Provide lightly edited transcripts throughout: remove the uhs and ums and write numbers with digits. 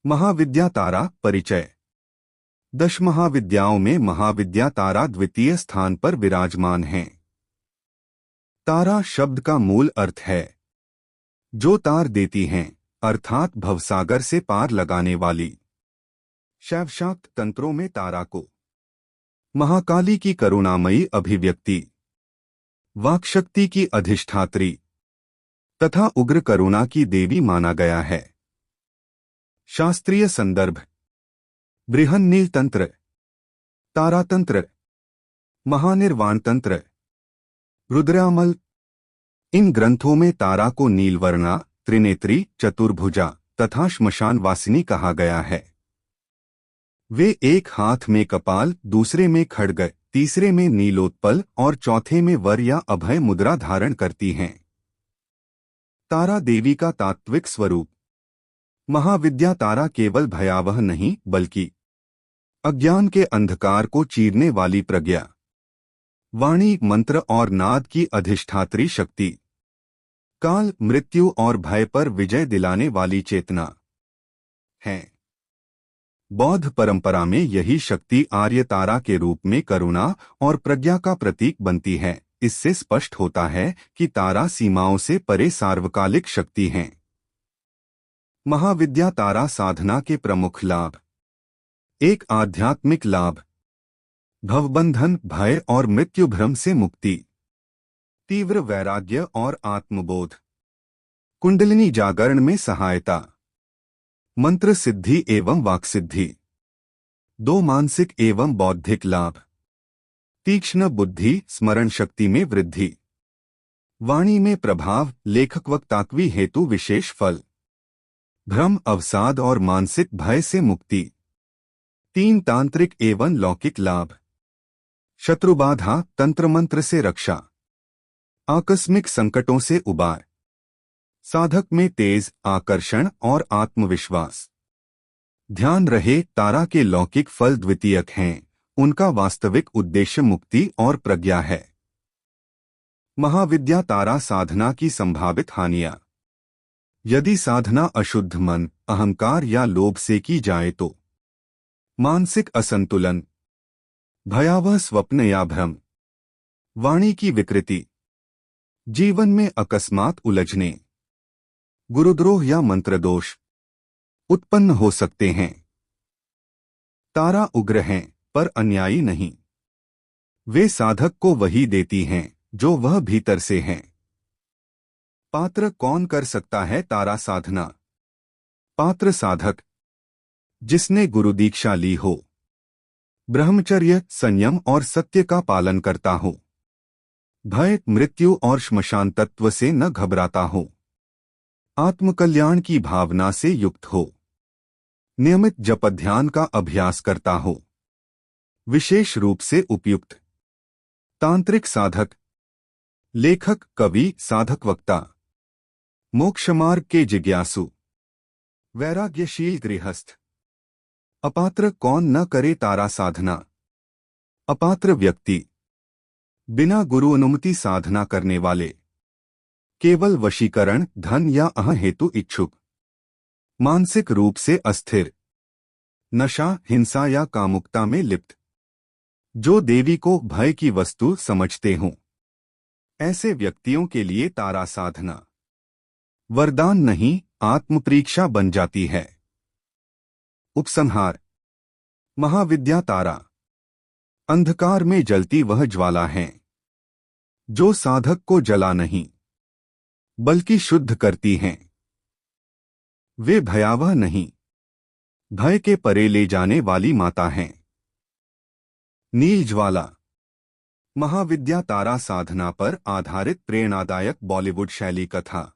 महाविद्या तारा परिचय। 10 महाविद्याओं में महाविद्या तारा द्वितीय स्थान पर विराजमान है। तारा शब्द का मूल अर्थ है जो तार देती हैं, अर्थात भवसागर से पार लगाने वाली। शैवशाक्त तंत्रों में तारा को महाकाली की करुणामयी अभिव्यक्ति, वाक्शक्ति की अधिष्ठात्री तथा उग्र करुणा की देवी माना गया है। शास्त्रीय संदर्भ: बृहन्नील तंत्र, तारातंत्र, महानिर्वाण तंत्र, रुद्रामल। इन ग्रंथों में तारा को नीलवर्णा, त्रिनेत्री, चतुर्भुजा तथा श्मशान वासिनी कहा गया है। वे एक हाथ में कपाल, दूसरे में खड्ग, तीसरे में नीलोत्पल और चौथे में वर या अभय मुद्रा धारण करती हैं। तारा देवी का तात्विक स्वरूप: महाविद्या तारा केवल भयावह नहीं बल्कि अज्ञान के अंधकार को चीरने वाली प्रज्ञा, वाणी, मंत्र और नाद की अधिष्ठात्री शक्ति, काल, मृत्यु और भय पर विजय दिलाने वाली चेतना है। बौद्ध परंपरा में यही शक्ति आर्य तारा के रूप में करुणा और प्रज्ञा का प्रतीक बनती है। इससे स्पष्ट होता है कि तारा सीमाओं से परे सार्वकालिक शक्ति हैं। महाविद्या तारा साधना के प्रमुख लाभ: 1. आध्यात्मिक लाभ: भवबंधन, भय और मृत्यु भ्रम से मुक्ति, तीव्र वैराग्य और आत्मबोध, कुंडलिनी जागरण में सहायता, मंत्र सिद्धि एवं वाक्सिद्धि। 2. मानसिक एवं बौद्धिक लाभ: तीक्ष्ण बुद्धि, स्मरण शक्ति में वृद्धि, वाणी में प्रभाव, लेखक वक्तात्वी हेतु विशेष फल, भ्रम, अवसाद और मानसिक भय से मुक्ति। 3. तांत्रिक एवं लौकिक लाभ: शत्रुबाधा, तंत्र मंत्र से रक्षा, आकस्मिक संकटों से उबार, साधक में तेज, आकर्षण और आत्मविश्वास। ध्यान रहे, तारा के लौकिक फल द्वितीयक हैं, उनका वास्तविक उद्देश्य मुक्ति और प्रज्ञा है। महाविद्या तारा साधना की संभावित हानियां: यदि साधना अशुद्ध मन, अहंकार या लोभ से की जाए तो मानसिक असंतुलन, भयावह स्वप्न या भ्रम, वाणी की विकृति, जीवन में अकस्मात उलझने, गुरुद्रोह या मंत्रदोष उत्पन्न हो सकते हैं। तारा उग्र हैं पर अन्यायी नहीं। वे साधक को वही देती हैं जो वह भीतर से हैं। पात्र कौन कर सकता है तारा साधना? पात्र साधक जिसने गुरु दीक्षा ली हो, ब्रह्मचर्य, संयम और सत्य का पालन करता हो, भय, मृत्यु और श्मशान तत्व से न घबराता हो, आत्मकल्याण की भावना से युक्त हो, नियमित जप ध्यान का अभ्यास करता हो, विशेष रूप से उपयुक्त तांत्रिक साधक, लेखक, कवि, साधक, वक्ता, मोक्षमार्ग के जिज्ञासु, वैराग्यशील गृहस्थ। अपात्र कौन न करे तारा साधना? अपात्र व्यक्ति, बिना गुरु अनुमति साधना करने वाले, केवल वशीकरण, धन या अह हेतु इच्छुक, मानसिक रूप से अस्थिर, नशा, हिंसा या कामुकता में लिप्त, जो देवी को भय की वस्तु समझते हों। ऐसे व्यक्तियों के लिए तारा साधना वरदान नहीं, आत्मपरीक्षा बन जाती है। उपसंहार: महाविद्या तारा अंधकार में जलती वह ज्वाला है जो साधक को जला नहीं बल्कि शुद्ध करती हैं। वे भयावह नहीं, भय के परे ले जाने वाली माता हैं। नील ज्वाला: महाविद्या तारा साधना पर आधारित प्रेरणादायक बॉलीवुड शैली कथा।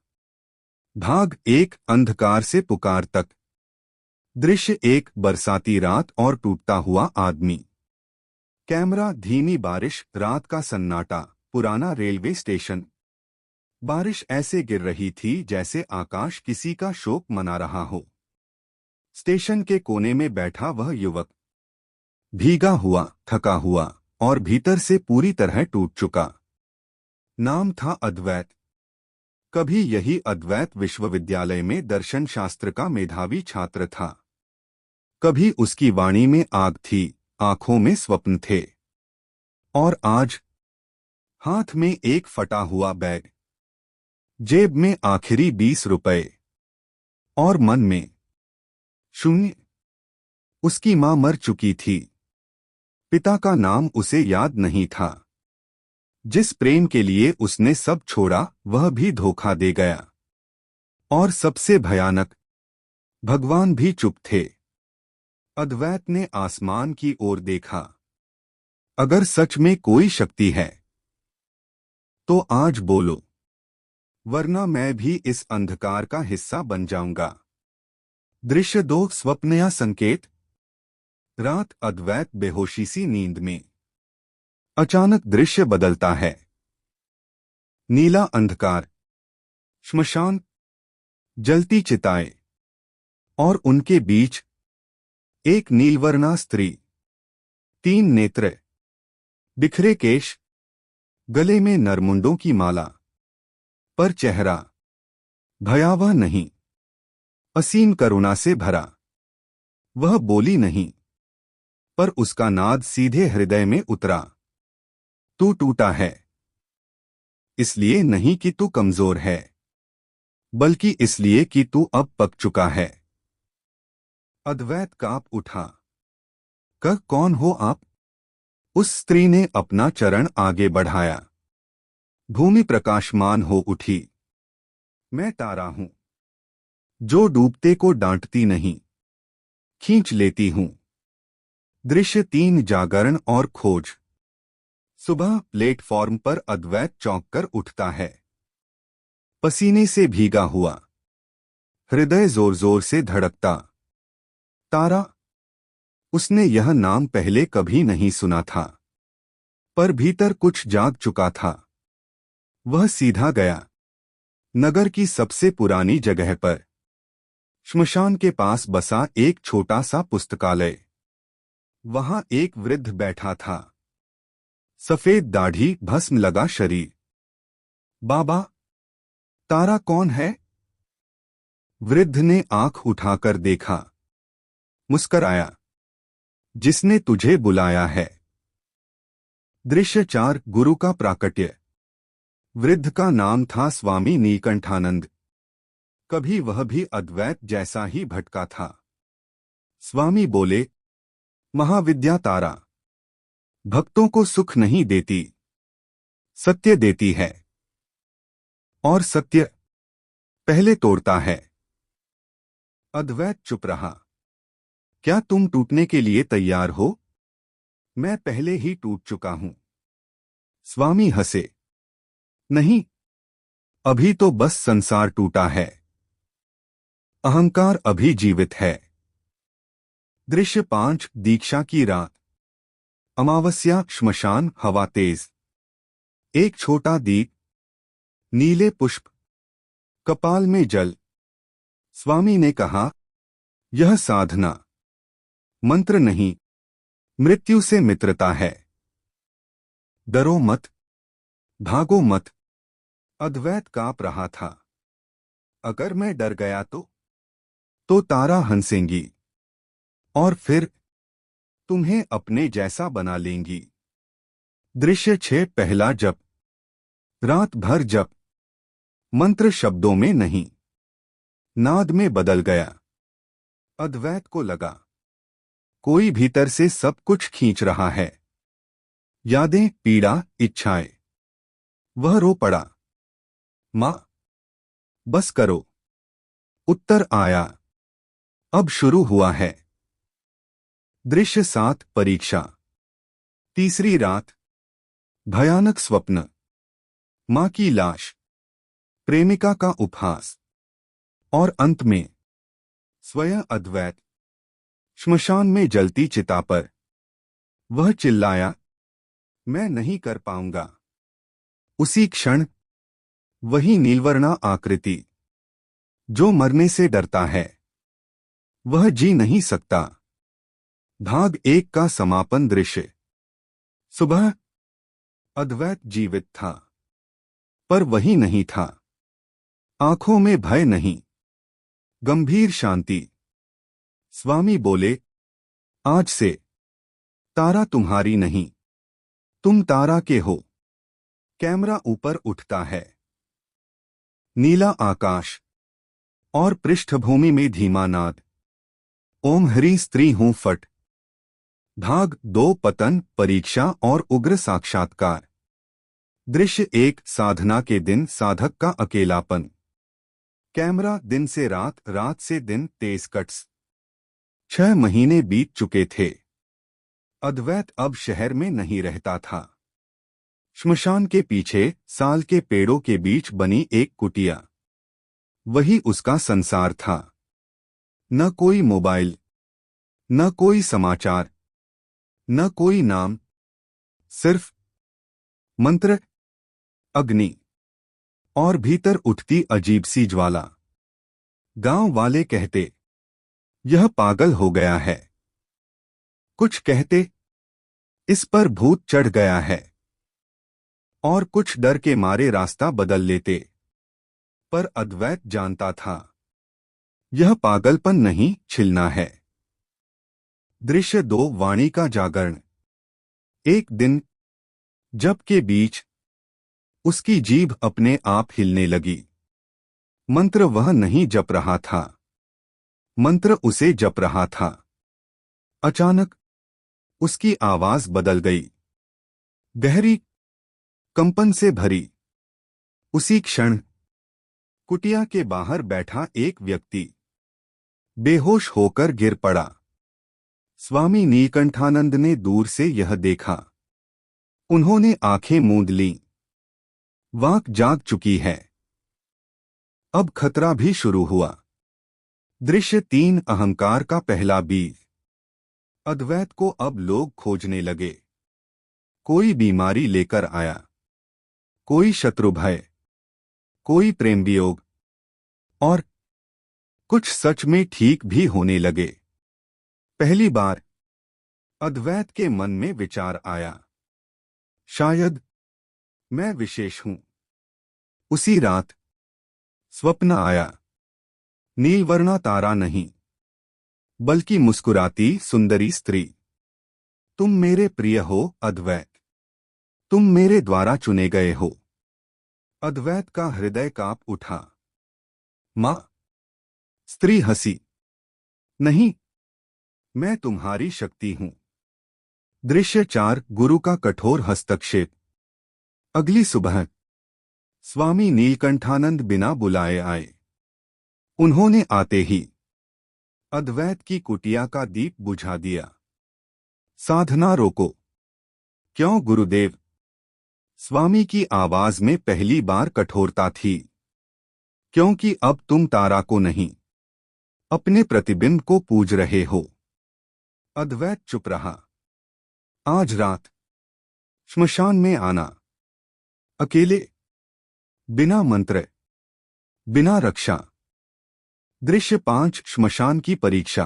भाग 1: अंधकार से पुकार तक। दृश्य 1: बरसाती रात और टूटता हुआ आदमी। कैमरा: धीमी बारिश, रात का सन्नाटा, पुराना रेलवे स्टेशन। बारिश ऐसे गिर रही थी जैसे आकाश किसी का शोक मना रहा हो। स्टेशन के कोने में बैठा वह युवक, भीगा हुआ, थका हुआ और भीतर से पूरी तरह टूट चुका। नाम था अद्वैत। कभी यही अद्वैत विश्वविद्यालय में दर्शन शास्त्र का मेधावी छात्र था। कभी उसकी वाणी में आग थी, आंखों में स्वप्न थे। और आज हाथ में एक फटा हुआ बैग, जेब में आखिरी 20 रुपए और मन में शून्य। उसकी मां मर चुकी थी, पिता का नाम उसे याद नहीं था। जिस प्रेम के लिए उसने सब छोड़ा वह भी धोखा दे गया। और सबसे भयानक, भगवान भी चुप थे। अद्वैत ने आसमान की ओर देखा। अगर सच में कोई शक्ति है तो आज बोलो, वरना मैं भी इस अंधकार का हिस्सा बन जाऊंगा। दृश्य 2, स्वप्न या संकेत। रात, अद्वैत बेहोशी सी नींद में। अचानक दृश्य बदलता है। नीला अंधकार, श्मशान, जलती चिताएं, और उनके बीच एक नीलवर्णा स्त्री। 3 नेत्र, बिखरे केश, गले में नरमुंडों की माला, पर चेहरा भयावह नहीं, असीम करुणा से भरा। वह बोली नहीं, पर उसका नाद सीधे हृदय में उतरा। तू टूटा है, इसलिए नहीं कि तू कमजोर है, बल्कि इसलिए कि तू अब पक चुका है। अद्वैत कांप उठा। कौन हो आप? उस स्त्री ने अपना चरण आगे बढ़ाया। भूमि प्रकाशमान हो उठी। मैं तारा हूं, जो डूबते को डांटती नहीं, खींच लेती हूं। दृश्य 3, जागरण और खोज। सुबह प्लेटफॉर्म पर अद्वैत चौंक कर उठता है, पसीने से भीगा हुआ, हृदय जोर जोर से धड़कता। तारा, उसने यह नाम पहले कभी नहीं सुना था, पर भीतर कुछ जाग चुका था। वह सीधा गया, नगर की सबसे पुरानी जगह पर, श्मशान के पास बसा एक छोटा सा पुस्तकालय। वहां एक वृद्ध बैठा था, सफेद दाढ़ी, भस्म लगा शरीर। बाबा, तारा कौन है? वृद्ध ने आंख उठाकर देखा, मुस्कराया। जिसने तुझे बुलाया है। दृश्य 4, गुरु का प्राकट्य। वृद्ध का नाम था स्वामी नीलकंठानंद। कभी वह भी अद्वैत जैसा ही भटका था। स्वामी बोले, महाविद्या तारा भक्तों को सुख नहीं देती, सत्य देती है। और सत्य पहले तोड़ता है। अद्वैत चुप रहा। क्या तुम टूटने के लिए तैयार हो? मैं पहले ही टूट चुका हूं। स्वामी हंसे। नहीं, अभी तो बस संसार टूटा है, अहंकार अभी जीवित है। दृश्य 5, दीक्षा की रात। अमावस्या, श्मशान, हवा तेज। एक छोटा दीप, नीले पुष्प, कपाल में जल। स्वामी ने कहा, यह साधना मंत्र नहीं, मृत्यु से मित्रता है। डरो मत, भागो मत। अद्वैत कांप रहा था। अगर मैं डर गया तो तारा हंसेंगी, और फिर तुम्हें अपने जैसा बना लेंगी। दृश्य 6, पहला जप। रात भर जप, मंत्र शब्दों में नहीं, नाद में बदल गया। अद्वैत को लगा, कोई भीतर से सब कुछ खींच रहा है। यादें, पीड़ा, इच्छाएं। वह रो पड़ा। मां, बस करो। उत्तर आया, अब शुरू हुआ है। दृश्य 7, परीक्षा। तीसरी रात, भयानक स्वप्न। मां की लाश, प्रेमिका का उपहास, और अंत में स्वयं अद्वैत, श्मशान में जलती चिता पर। वह चिल्लाया, मैं नहीं कर पाऊंगा। उसी क्षण वही नीलवर्णा आकृति, जो मरने से डरता है, वह जी नहीं सकता। भाग 1 का समापन दृश्य। सुबह, अद्वैत जीवित था, पर वही नहीं था। आंखों में भय नहीं, गंभीर शांति। स्वामी बोले, आज से तारा तुम्हारी नहीं, तुम तारा के हो। कैमरा ऊपर उठता है। नीला आकाश और पृष्ठभूमि में धीमा नाद। ओम हरि स्त्री हूं फट। भाग 2 पतन परीक्षा और उग्र साक्षात्कार। दृश्य 1 साधना के दिन साधक का अकेलापन। कैमरा दिन से रात, रात से दिन, तेज कट्स। 6 महीने बीत चुके थे। अद्वैत अब शहर में नहीं रहता था। श्मशान के पीछे साल के पेड़ों के बीच बनी एक कुटिया, वही उसका संसार था। न कोई मोबाइल, न कोई समाचार, न कोई नाम, सिर्फ मंत्र, अग्नि और भीतर उठती अजीब सी ज्वाला। गांव वाले कहते, यह पागल हो गया है। कुछ कहते, इस पर भूत चढ़ गया है। और कुछ डर के मारे रास्ता बदल लेते। पर अद्वैत जानता था, यह पागलपन नहीं, छिलना है। दृश्य 2 वाणी का जागरण। एक दिन जप के बीच उसकी जीभ अपने आप हिलने लगी। मंत्र वह नहीं जप रहा था, मंत्र उसे जप रहा था। अचानक उसकी आवाज बदल गई, गहरी, कंपन से भरी। उसी क्षण कुटिया के बाहर बैठा एक व्यक्ति बेहोश होकर गिर पड़ा। स्वामी नीलकंठानंद ने दूर से यह देखा। उन्होंने आंखें मूंद लीं। वाक जाग चुकी है। अब खतरा भी शुरू हुआ। दृश्य 3 अहंकार का पहला बीज। अद्वैत को अब लोग खोजने लगे। कोई बीमारी लेकर आया, कोई शत्रु भय, कोई प्रेम वियोग, और कुछ सच में ठीक भी होने लगे। पहली बार अद्वैत के मन में विचार आया, शायद मैं विशेष हूं। उसी रात स्वप्न आया। नीलवर्णा तारा नहीं, बल्कि मुस्कुराती सुंदरी स्त्री। तुम मेरे प्रिय हो अद्वैत, तुम मेरे द्वारा चुने गए हो। अद्वैत का हृदय कांप उठा। मां। स्त्री हंसी, नहीं, मैं तुम्हारी शक्ति हूं। दृश्य 4 गुरु का कठोर हस्तक्षेप। अगली सुबह स्वामी नीलकंठानंद बिना बुलाए आए। उन्होंने आते ही अद्वैत की कुटिया का दीप बुझा दिया। साधना रोको। क्यों गुरुदेव? स्वामी की आवाज में पहली बार कठोरता थी। क्योंकि अब तुम तारा को नहीं, अपने प्रतिबिंब को पूज रहे हो। अद्वैत चुप रहा। आज रात श्मशान में आना, अकेले, बिना मंत्र, बिना रक्षा। दृश्य 5 श्मशान की परीक्षा।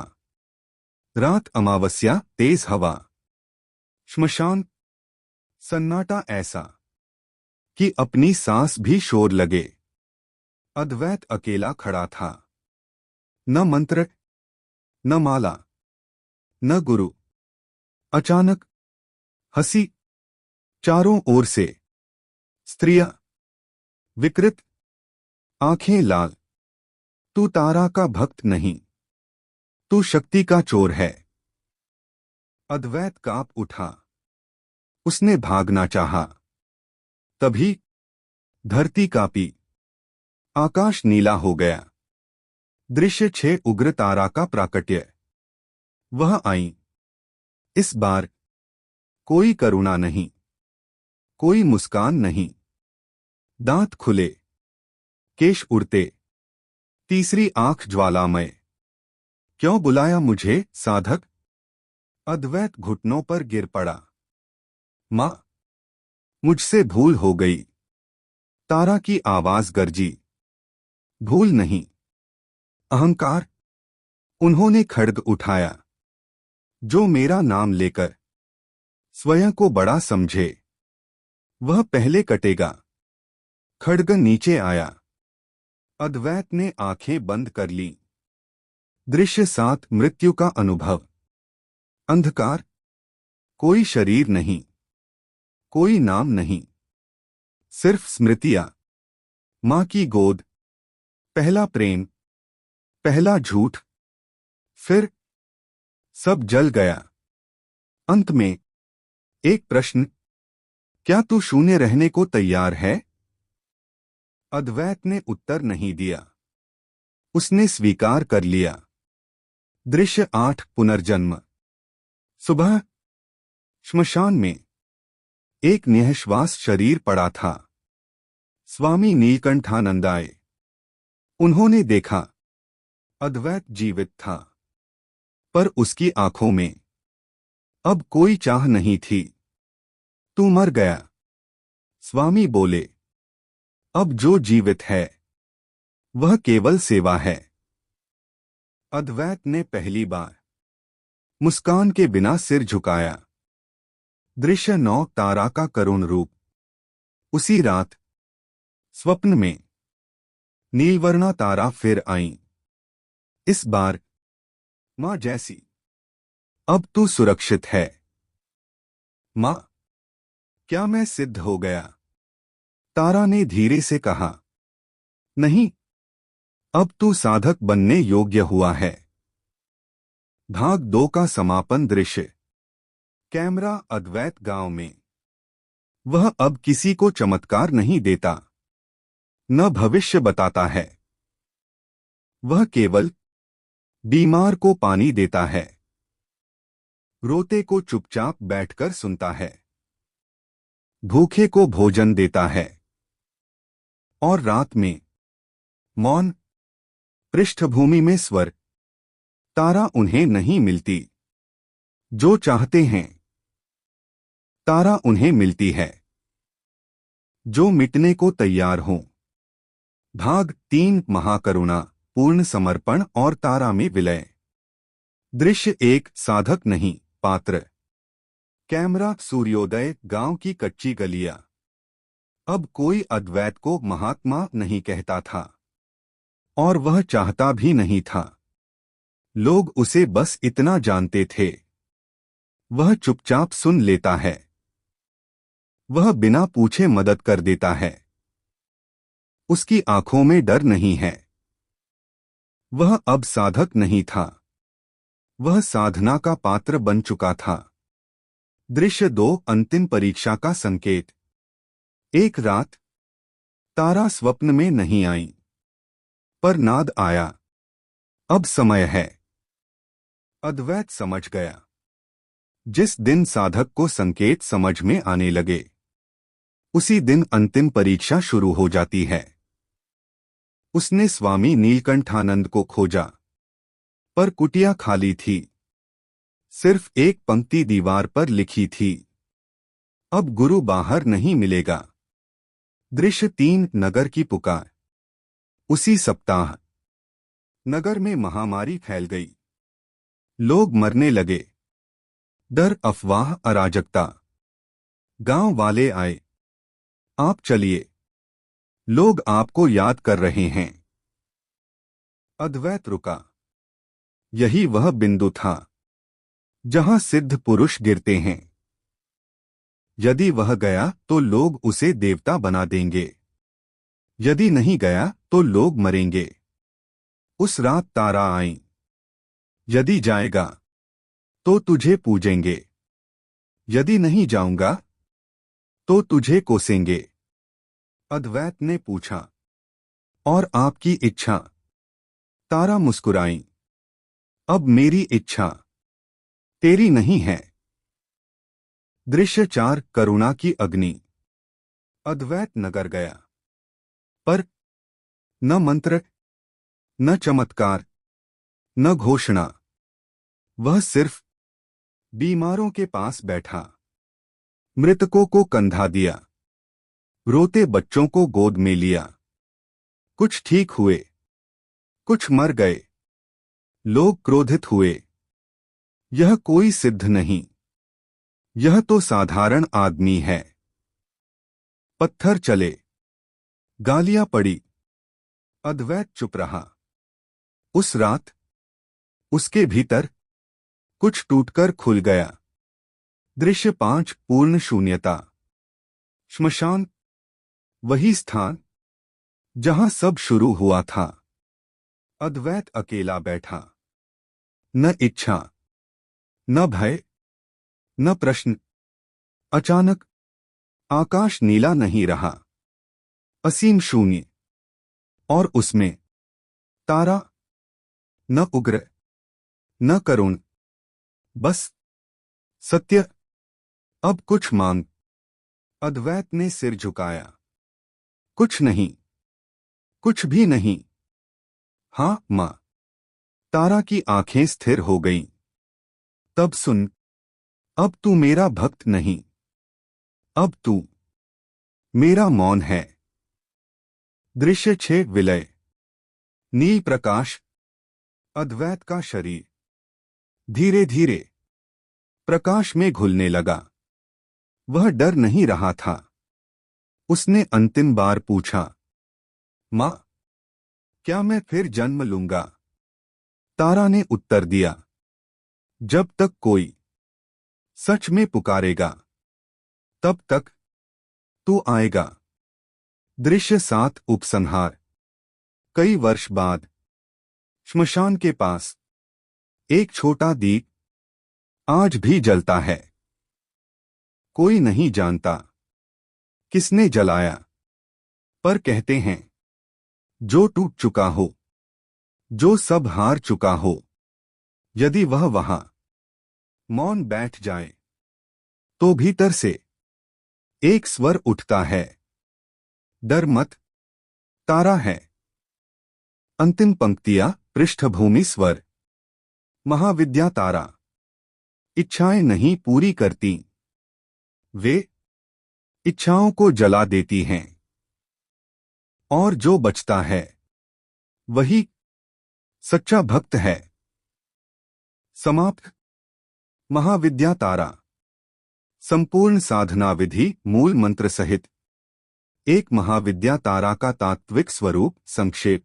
रात अमावस्या, तेज हवा। श्मशान, सन्नाटा ऐसा कि अपनी सांस भी शोर लगे। अद्वैत अकेला खड़ा था। न मंत्र, न माला, न गुरु। अचानक हंसी, चारों ओर से। स्त्रियां, विकृत, आंखें लाल। तू तारा का भक्त नहीं, तू शक्ति का चोर है। अद्वैत कांप उठा। उसने भागना चाहा। तभी धरती कांपी, आकाश नीला हो गया। दृश्य 6 उग्र तारा का प्राकट्य। वह आई। इस बार कोई करुणा नहीं, कोई मुस्कान नहीं। दांत खुले, केश उड़ते, तीसरी आंख ज्वालामय। क्यों बुलाया मुझे साधक? अद्वैत घुटनों पर गिर पड़ा। मां, मुझसे भूल हो गई। तारा की आवाज गरजी। भूल नहीं, अहंकार। उन्होंने खड्ग उठाया। जो मेरा नाम लेकर स्वयं को बड़ा समझे, वह पहले कटेगा। खड्ग नीचे आया। अद्वैत ने आंखें बंद कर लीं। दृश्य 7 मृत्यु का अनुभव। अंधकार, कोई शरीर नहीं, कोई नाम नहीं, सिर्फ स्मृतियां, मां की गोद, पहला प्रेम, पहला झूठ, फिर सब जल गया। अंत में एक प्रश्न, क्या तू शून्य रहने को तैयार है? अद्वैत ने उत्तर नहीं दिया। उसने स्वीकार कर लिया। दृश्य 8 पुनर्जन्म। सुबह श्मशान में एक निःश्वास शरीर पड़ा था। स्वामी नीलकंठानंद आए। उन्होंने देखा अद्वैत जीवित था, पर उसकी आंखों में अब कोई चाह नहीं थी। तू मर गया। स्वामी बोले, अब जो जीवित है वह केवल सेवा है। अद्वैत ने पहली बार मुस्कान के बिना सिर झुकाया। दृश्य 9 तारा का करुण रूप। उसी रात स्वप्न में नीलवर्णा तारा फिर आई। इस बार मां जैसी। अब तू सुरक्षित है। मां, क्या मैं सिद्ध हो गया? तारा ने धीरे से कहा, नहीं, अब तू साधक बनने योग्य हुआ है। भाग 2 का समापन दृश्य। कैमरा अद्वैत गांव में। वह अब किसी को चमत्कार नहीं देता, न भविष्य बताता है। वह केवल बीमार को पानी देता है, रोते को चुपचाप बैठकर सुनता है, भूखे को भोजन देता है, और रात में मौन, पृष्ठभूमि में स्वर। तारा उन्हें नहीं मिलती जो चाहते हैं, तारा उन्हें मिलती है जो मिटने को तैयार हों। भाग 3 महाकरुणा, पूर्ण समर्पण और तारा में विलय। दृश्य 1 साधक नहीं, पात्र। कैमरा सूर्योदय गांव की कच्ची गलियां। अब कोई अद्वैत को महात्मा नहीं कहता था, और वह चाहता भी नहीं था। लोग उसे बस इतना जानते थे, वह चुपचाप सुन लेता है, वह बिना पूछे मदद कर देता है, उसकी आंखों में डर नहीं है। वह अब साधक नहीं था, वह साधना का पात्र बन चुका था। दृश्य 2 अंतिम परीक्षा का संकेत। एक रात तारा स्वप्न में नहीं आई, पर नाद आया, अब समय है। अद्वैत समझ गया। जिस दिन साधक को संकेत समझ में आने लगे, उसी दिन अंतिम परीक्षा शुरू हो जाती है। उसने स्वामी नीलकंठानंद को खोजा, पर कुटिया खाली थी। सिर्फ एक पंक्ति दीवार पर लिखी थी, अब गुरु बाहर नहीं मिलेगा। दृश्य 3 नगर की पुकार। उसी सप्ताह नगर में महामारी फैल गई। लोग मरने लगे। डर, अफवाह, अराजकता। गांव वाले आए, आप चलिए, लोग आपको याद कर रहे हैं। अद्वैत रुका। यही वह बिंदु था जहां सिद्ध पुरुष गिरते हैं। यदि वह गया तो लोग उसे देवता बना देंगे, यदि नहीं गया तो लोग मरेंगे। उस रात तारा आई। यदि जाएगा तो तुझे पूजेंगे, यदि नहीं जाऊंगा तो तुझे कोसेंगे। अद्वैत ने पूछा, और आपकी इच्छा? तारा मुस्कुराई, अब मेरी इच्छा तेरी नहीं है। दृश्य 4 करुणा की अग्नि। अद्वैत नगर गया, पर न मंत्र, न चमत्कार, न घोषणा। वह सिर्फ बीमारों के पास बैठा, मृतकों को कंधा दिया, रोते बच्चों को गोद में लिया। कुछ ठीक हुए, कुछ मर गए। लोग क्रोधित हुए। यह कोई सिद्ध नहीं, यह तो साधारण आदमी है। पत्थर चले, गालियां पड़ी। अद्वैत चुप रहा। उस रात उसके भीतर कुछ टूटकर खुल गया। दृश्य 5 पूर्ण शून्यता। श्मशान, वही स्थान जहां सब शुरू हुआ था। अद्वैत अकेला बैठा। न इच्छा, न भय, न प्रश्न। अचानक आकाश नीला नहीं रहा, असीम शून्य। और उसमें तारा, न उग्र, न करुण, बस सत्य। अब कुछ मांग। अद्वैत ने सिर झुकाया। कुछ नहीं, कुछ भी नहीं। हाँ मां। तारा की आंखें स्थिर हो गईं। तब सुन, अब तू मेरा भक्त नहीं, अब तू मेरा मौन है। दृश्य 6 विलय। नील प्रकाश। अद्वैत का शरीर धीरे धीरे प्रकाश में घुलने लगा। वह डर नहीं रहा था। उसने अंतिम बार पूछा, मां, क्या मैं फिर जन्म लूंगा? तारा ने उत्तर दिया, जब तक कोई सच में पुकारेगा, तब तक तू आएगा। दृश्य 7 उपसंहार। कई वर्ष बाद श्मशान के पास एक छोटा दीप आज भी जलता है। कोई नहीं जानता किसने जलाया, पर कहते हैं जो टूट चुका हो, जो सब हार चुका हो, यदि वह वहां मौन बैठ जाए तो भीतर से एक स्वर उठता है, डर मत, तारा है। अंतिम पंक्तियां पृष्ठभूमि स्वर। महाविद्या तारा इच्छाएं नहीं पूरी करती, वे इच्छाओं को जला देती हैं। और जो बचता है वही सच्चा भक्त है। समाप्त। महाविद्या तारा संपूर्ण साधना विधि मूल मंत्र सहित एक महाविद्या तारा का तात्विक स्वरूप संक्षेप।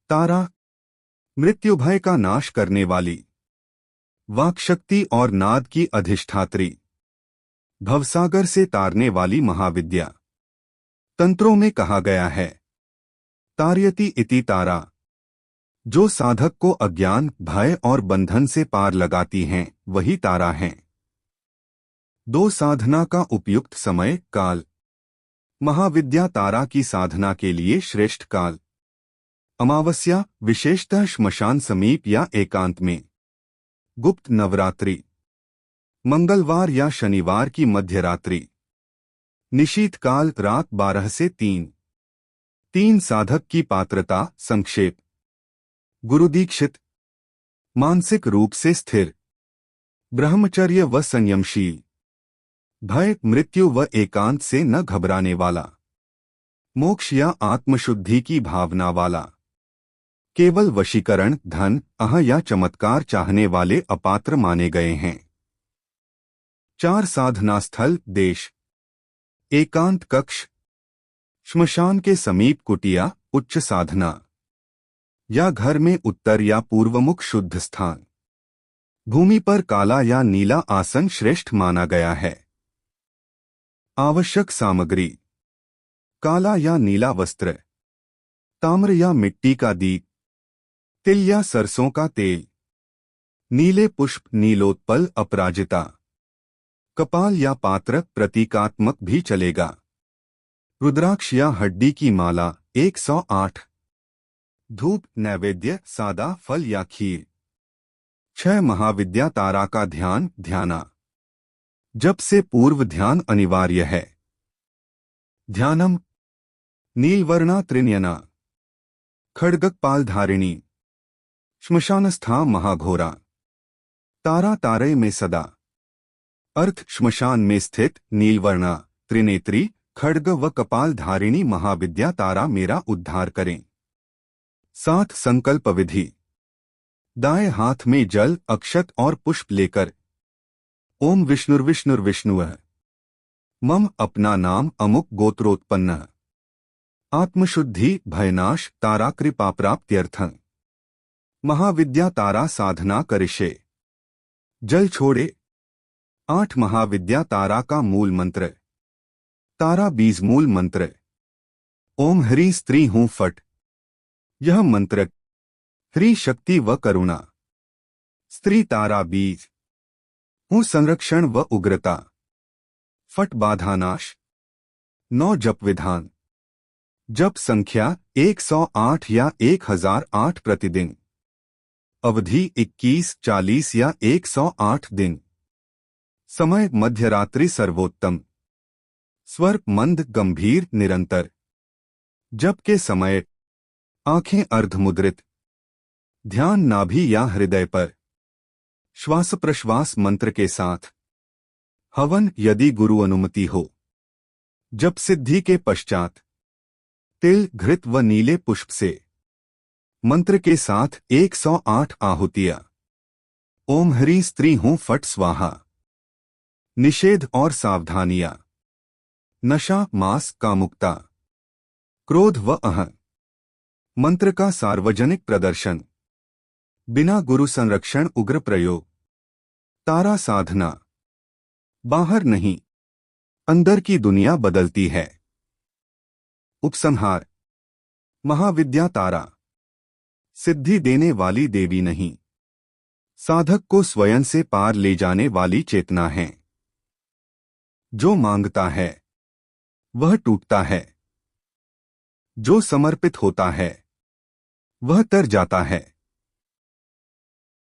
तारा मृत्यु भय का नाश करने वाली, वाक्शक्ति और नाद की अधिष्ठात्री, भवसागर से तारने वाली महाविद्या। तंत्रों में कहा गया है, तारयति इति तारा, जो साधक को अज्ञान, भय और बंधन से पार लगाती हैं, वही तारा हैं। दो साधना का उपयुक्त समय काल। महाविद्या तारा की साधना के लिए श्रेष्ठ काल अमावस्या, विशेषतः श्मशान समीप या एकांत में। गुप्त नवरात्रि, मंगलवार या शनिवार की मध्यरात्रि। निशीत काल रात 12 से 3। 3 साधक की पात्रता संक्षेप। गुरुदीक्षित, मानसिक रूप से स्थिर, ब्रह्मचर्य व संयमशील, भय, मृत्यु व एकांत से न घबराने वाला, मोक्ष या आत्मशुद्धि की भावना वाला, केवल वशीकरण, धन, अह या चमत्कार चाहने वाले अपात्र माने गए हैं। 4 साधना स्थल देश। एकांत कक्ष, श्मशान के समीप कुटिया, उच्च साधना, या घर में उत्तर या पूर्वमुख शुद्ध स्थान। भूमि पर काला या नीला आसन श्रेष्ठ माना गया है। आवश्यक सामग्री, काला या नीला वस्त्र, ताम्र या मिट्टी का दीप, तिल या सरसों का तेल, नीले पुष्प, नीलोत्पल, अपराजिता, कपाल या पात्र, प्रतीकात्मक भी चलेगा, रुद्राक्ष या हड्डी की माला, 108, धूप, नैवेद्य, सादा फल या खीर। 6 महाविद्या तारा का ध्यान ध्याना। जप से पूर्व ध्यान अनिवार्य है। ध्यानम नीलवर्णा त्रिनयना, खड्गपाल धारिणी, श्मशानस्था महाघोरा, तारा तारे में सदा। अर्थ, श्मशान में स्थित नीलवर्णा, त्रिनेत्री, खड्ग व कपाल धारिणी महाविद्या तारा मेरा उद्धार करें। 7 संकल्प विधि। दाएं हाथ में जल, अक्षत और पुष्प लेकर ओम विष्णुर्विष्णुर्विष्णुः मम, अपना नाम अमुक गोत्रोत्पन्न, आत्मशुद्धि, भयनाश, तारा कृपा प्राप्त्यर्थं महाविद्या तारा साधना करिष्ये। जल छोड़े। 8 महाविद्या तारा का मूल मंत्र। तारा बीज मूल मंत्र। ओम ह्री स्त्री हूं फट। यह मंत्र ह्री शक्ति व करुणा, स्त्री तारा बीज, हूं संरक्षण व उग्रता, फट बाधानाश। 9 जप विधान। जप संख्या 108 या 1008 प्रतिदिन। अवधि 21, 40 या 108 दिन। समय मध्यरात्रि सर्वोत्तम। स्वर मंद गंभीर निरंतर। जप के समय आंखें अर्धमुद्रित। ध्यान नाभि या हृदय पर। श्वास प्रश्वास मंत्र के साथ। हवन यदि गुरु अनुमति हो। जप सिद्धि के पश्चात तिल, घृत व नीले पुष्प से मंत्र के साथ 108 आहुतियां। ओम ह्री स्त्री हूं फट स्वाहा। निषेध और सावधानियां। नशा, मांस, कामुकता, क्रोध व अहं। मंत्र का सार्वजनिक प्रदर्शन। बिना गुरु संरक्षण उग्र प्रयोग। तारा साधना। बाहर नहीं, अंदर की दुनिया बदलती है। उपसंहार। महाविद्या तारा सिद्धि देने वाली देवी नहीं, साधक को स्वयं से पार ले जाने वाली चेतना है। जो मांगता है वह टूटता है, जो समर्पित होता है वह तर जाता है।